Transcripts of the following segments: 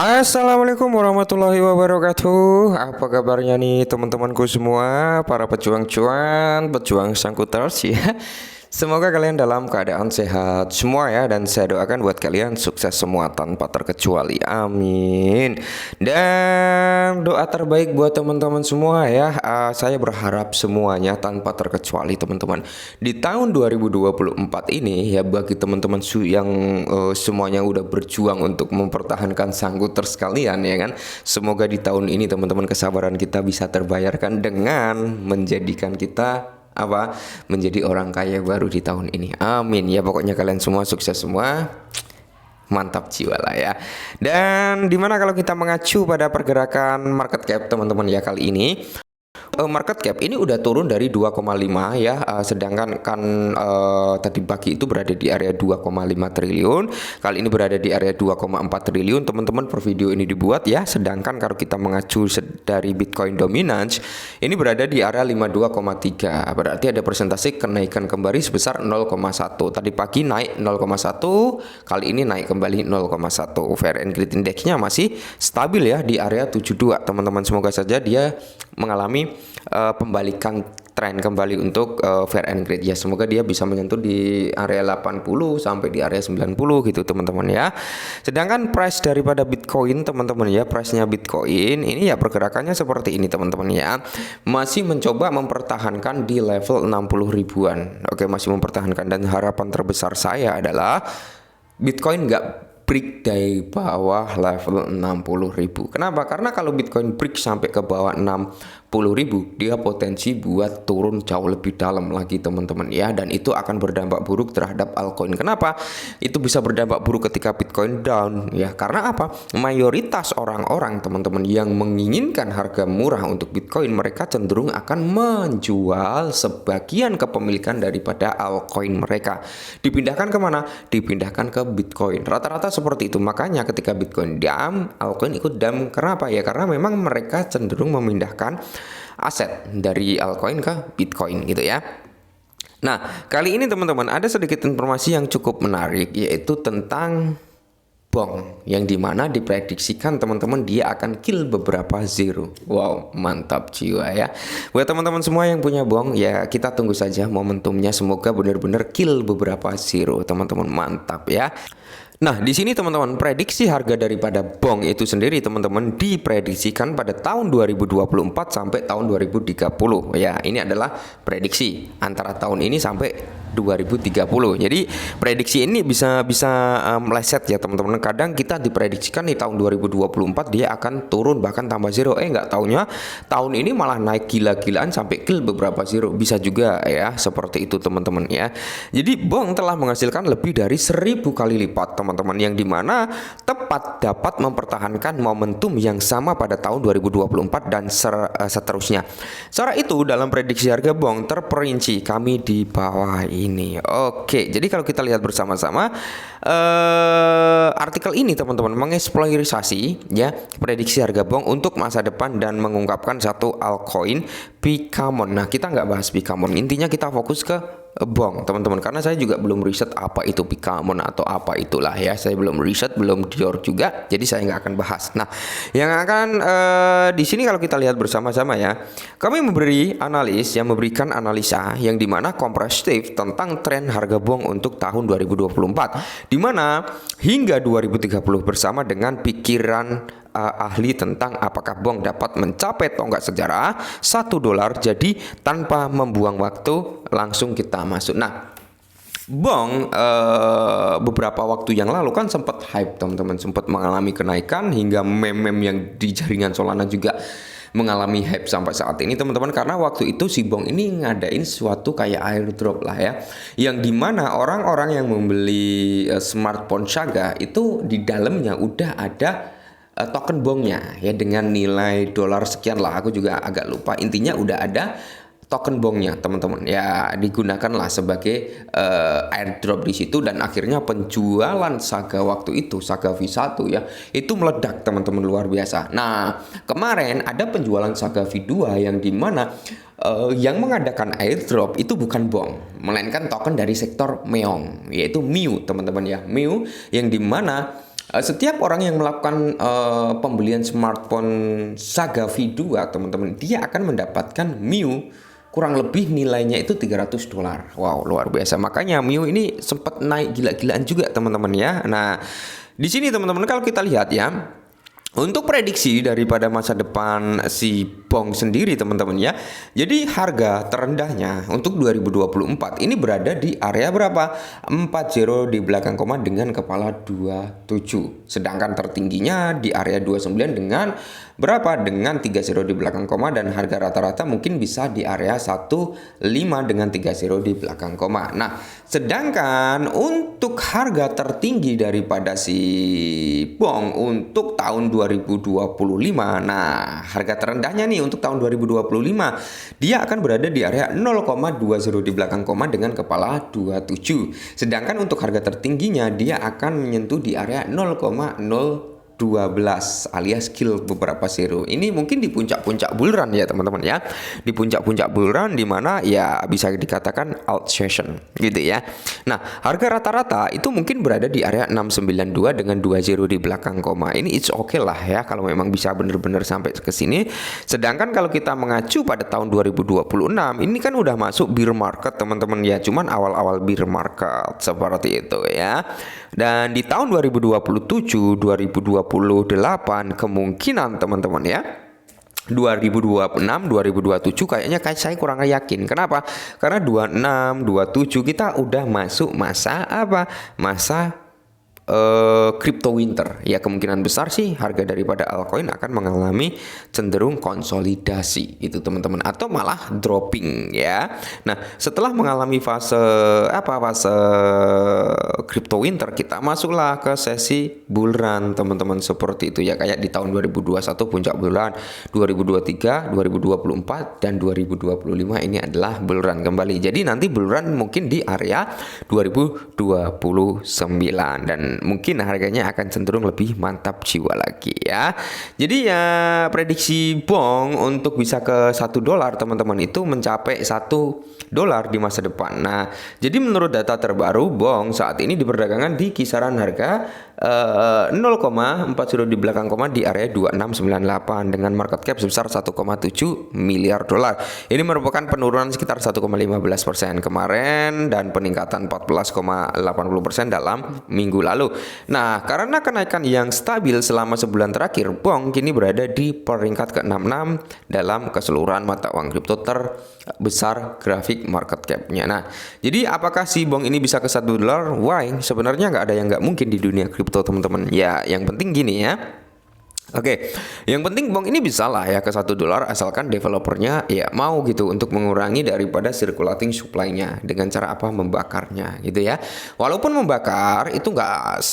Assalamualaikum warahmatullahi wabarakatuh. Apa kabarnya nih teman-temanku semua, para pejuang cuan, pejuang sangkuters ya. Semoga kalian dalam keadaan sehat semua ya, dan saya doakan buat kalian sukses semua tanpa terkecuali. Amin. Dan doa terbaik buat teman-teman semua ya. Saya berharap semuanya tanpa terkecuali teman-teman di tahun 2024 ini ya, bagi teman-teman yang semuanya udah berjuang untuk mempertahankan sangkuters kalian ya kan. Semoga di tahun ini teman-teman kesabaran kita bisa terbayarkan dengan menjadikan kita menjadi orang kaya baru di tahun ini. Amin ya, pokoknya kalian semua sukses semua. Mantap jiwa lah ya. Dan dimana kalau kita mengacu pada pergerakan market cap teman-teman ya, kali ini market cap ini udah turun dari 2,5 ya, sedangkan kan tadi pagi itu berada di area 2,5 triliun, kali ini berada di area 2,4 triliun teman-teman per video ini dibuat ya. Sedangkan kalau kita mengacu dari Bitcoin dominance ini berada di area 52,3, berarti ada persentase kenaikan kembali sebesar 0,1. Tadi pagi naik 0,1, kali ini naik kembali 0,1. Fair and Greed Index-nya masih stabil ya di area 72 teman-teman. Semoga saja dia mengalami pembalikan tren kembali untuk Fair and Greed ya. Semoga dia bisa menyentuh di area 80 sampai di area 90 gitu teman-teman ya. Sedangkan price daripada Bitcoin teman-teman ya, price-nya Bitcoin ini ya pergerakannya seperti ini teman-teman ya. Masih mencoba mempertahankan di level 60 ribuan. Oke, masih mempertahankan, dan harapan terbesar saya adalah Bitcoin nggak break dari bawah level 60.000. Kenapa? Karena kalau Bitcoin break sampai ke bawah 60.000, dia potensi buat turun jauh lebih dalam lagi teman-teman ya, dan itu akan berdampak buruk terhadap altcoin. Kenapa? Itu bisa berdampak buruk ketika Bitcoin down ya. Karena apa? Mayoritas orang-orang teman-teman yang menginginkan harga murah untuk Bitcoin, mereka cenderung akan menjual sebagian kepemilikan daripada altcoin mereka. Dipindahkan kemana? Dipindahkan ke Bitcoin. Rata-rata seperti itu. Makanya ketika Bitcoin down, altcoin ikut down. Kenapa ya? Karena memang mereka cenderung memindahkan aset dari altcoin ke Bitcoin gitu ya. Nah, kali ini teman-teman ada sedikit informasi yang cukup menarik, yaitu tentang Bong, yang dimana diprediksikan teman-teman dia akan kill beberapa zero. Wow, mantap jiwa ya. Buat teman-teman semua yang punya Bong ya, kita tunggu saja momentumnya, semoga benar-benar kill beberapa zero teman-teman. Mantap ya. Nah, di sini teman-teman, prediksi harga daripada Bong itu sendiri teman-teman diprediksikan pada tahun 2024 sampai tahun 2030. Ya, ini adalah prediksi antara tahun ini sampai 2030. Jadi prediksi ini bisa meleset ya teman-teman. Kadang kita diprediksikan di tahun 2024 dia akan turun bahkan tambah zero. Nggak taunya tahun ini malah naik gila-gilaan sampai kill beberapa zero. Bisa juga ya seperti itu teman-teman ya. Jadi Bong telah menghasilkan lebih dari 1000 kali lipat teman-teman, yang dimana tepat dapat mempertahankan momentum yang sama pada tahun 2024 dan seterusnya. Secara itu dalam prediksi harga Bong terperinci kami di bawah ini. Oke, jadi kalau kita lihat bersama-sama artikel ini teman-teman mengeksplorisasi ya prediksi harga Bong untuk masa depan dan mengungkapkan satu altcoin Picamon. Nah, kita nggak bahas Picamon, intinya kita fokus ke Bong teman-teman, karena saya juga belum riset apa itu Picamon atau apa itulah ya. Saya belum riset, belum Dior juga, jadi saya nggak akan bahas. Nah, yang akan di sini kalau kita lihat bersama-sama ya, kami memberikan analisa yang dimana komprehensif tentang tren harga Bong untuk tahun 2024, dimana hingga 2030 bersama dengan pikiran ahli tentang apakah Bong dapat mencapai tonggak sejarah $1 jadi tanpa membuang waktu, langsung kita masuk. Nah, Bong beberapa waktu yang lalu kan sempat hype teman-teman, sempat mengalami kenaikan hingga meme-meme yang di jaringan Solana juga mengalami hype sampai saat ini teman-teman, karena waktu itu si Bong ini ngadain suatu kayak airdrop lah ya, yang dimana orang-orang yang membeli smartphone Saga itu di dalamnya udah ada token Bongnya ya dengan nilai dolar sekian lah, aku juga agak lupa, intinya udah ada token Bongnya teman-teman ya, digunakanlah sebagai airdrop di situ, dan akhirnya penjualan Saga waktu itu, Saga V1 ya, itu meledak teman-teman, luar biasa. Nah, kemarin ada penjualan Saga V2 yang dimana yang mengadakan airdrop itu bukan Bong, melainkan token dari sektor Meong, yaitu Miu teman-teman ya, Miu, yang dimana Setiap orang yang melakukan pembelian smartphone Saga V2 teman-teman, dia akan mendapatkan MIU kurang lebih nilainya itu $300. Wow, luar biasa. Makanya MIU ini sempat naik gila-gilaan juga teman-teman ya. Nah, di sini teman-teman kalau kita lihat ya, untuk prediksi daripada masa depan si Bong sendiri teman-teman ya. Jadi harga terendahnya untuk 2024 ini berada di area berapa? 40 di belakang koma dengan kepala 27. Sedangkan tertingginya di area 29 dengan berapa? Dengan 30 di belakang koma, dan harga rata-rata mungkin bisa di area 15 dengan 30 di belakang koma. Nah, sedangkan untuk harga tertinggi daripada si Bong untuk tahun 2025. Nah, harga terendahnya nih untuk tahun 2025 dia akan berada di area 0,20 di belakang koma dengan kepala 27. Sedangkan untuk harga tertingginya dia akan menyentuh di area 0,012 alias kill beberapa zero. Ini mungkin di puncak-puncak bull run ya teman-teman ya. Di puncak-puncak bull run di mana ya bisa dikatakan alt session gitu ya. Nah, harga rata-rata itu mungkin berada di area 692 dengan 20 di belakang koma. Ini it's okay lah ya kalau memang bisa benar-benar sampai ke sini. Sedangkan kalau kita mengacu pada tahun 2026 ini kan udah masuk bear market teman-teman ya. Cuman awal-awal bear market seperti itu ya. Dan di tahun 2027, 2028 kemungkinan teman-teman ya 2026, 2027 kayaknya saya kurang yakin. Kenapa? Karena 26, 27 kita udah masuk masa apa? Masa crypto winter. Ya kemungkinan besar sih harga daripada altcoin akan mengalami cenderung konsolidasi itu teman-teman, atau malah dropping ya. Nah, setelah mengalami fase crypto winter, kita masuklah ke sesi bull run teman-teman seperti itu ya, kayak di tahun 2021 puncak bull run, 2023, 2024 dan 2025 ini adalah bull run kembali. Jadi nanti bull run mungkin di area 2029 dan mungkin harganya akan cenderung lebih mantap jiwa lagi ya. Jadi ya prediksi Bong untuk bisa ke $1 teman-teman itu mencapai $1 di masa depan. Nah, jadi menurut data terbaru Bong saat ini diperdagangkan di kisaran harga 0,40 di belakang koma di area 2698 dengan market cap sebesar $1,7 miliar. Ini merupakan penurunan sekitar 1,15% kemarin dan peningkatan 14,80% dalam minggu lalu. Nah, karena kenaikan yang stabil selama sebulan terakhir, Bong kini berada di peringkat ke-66 dalam keseluruhan mata uang kripto terbesar grafik market cap-nya. Nah, jadi apakah si Bong ini bisa ke $1? Why? Sebenarnya nggak ada yang nggak mungkin di dunia kripto teman-teman. Ya, yang penting gini ya. Oke, yang penting Bong ini bisa lah ya ke $1 asalkan developernya ya mau gitu untuk mengurangi daripada circulating supply-nya dengan cara apa? Membakarnya gitu ya. Walaupun membakar itu nggak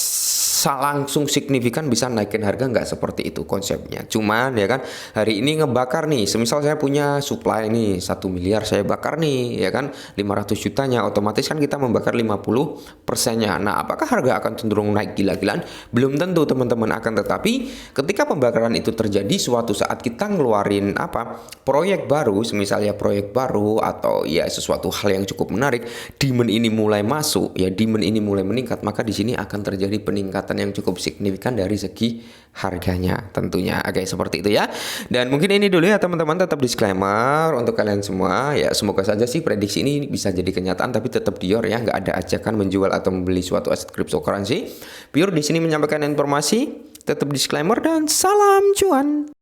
langsung signifikan bisa naikin harga, nggak seperti itu konsepnya. Cuman ya kan hari ini ngebakar nih, semisal saya punya supply nih 1 miliar saya bakar nih ya kan 500 jutanya, otomatis kan kita membakar 50%-nya. Nah, apakah harga akan cenderung naik gila-gilaan? Belum tentu teman-teman, akan tetapi ketika pembakaran itu terjadi suatu saat kita ngeluarin proyek baru, semisalnya proyek baru atau ya sesuatu hal yang cukup menarik, demand ini mulai masuk ya, demand ini mulai meningkat, maka di sini akan terjadi peningkatan yang cukup signifikan dari segi harganya tentunya. Oke, seperti itu ya. Dan mungkin ini dulu ya teman-teman, tetap disclaimer untuk kalian semua ya, semoga saja sih prediksi ini bisa jadi kenyataan, tapi tetap dior ya, nggak ada ajakan menjual atau membeli suatu aset cryptocurrency. Pure di sini menyampaikan informasi, tetap disclaimer dan salam cuan.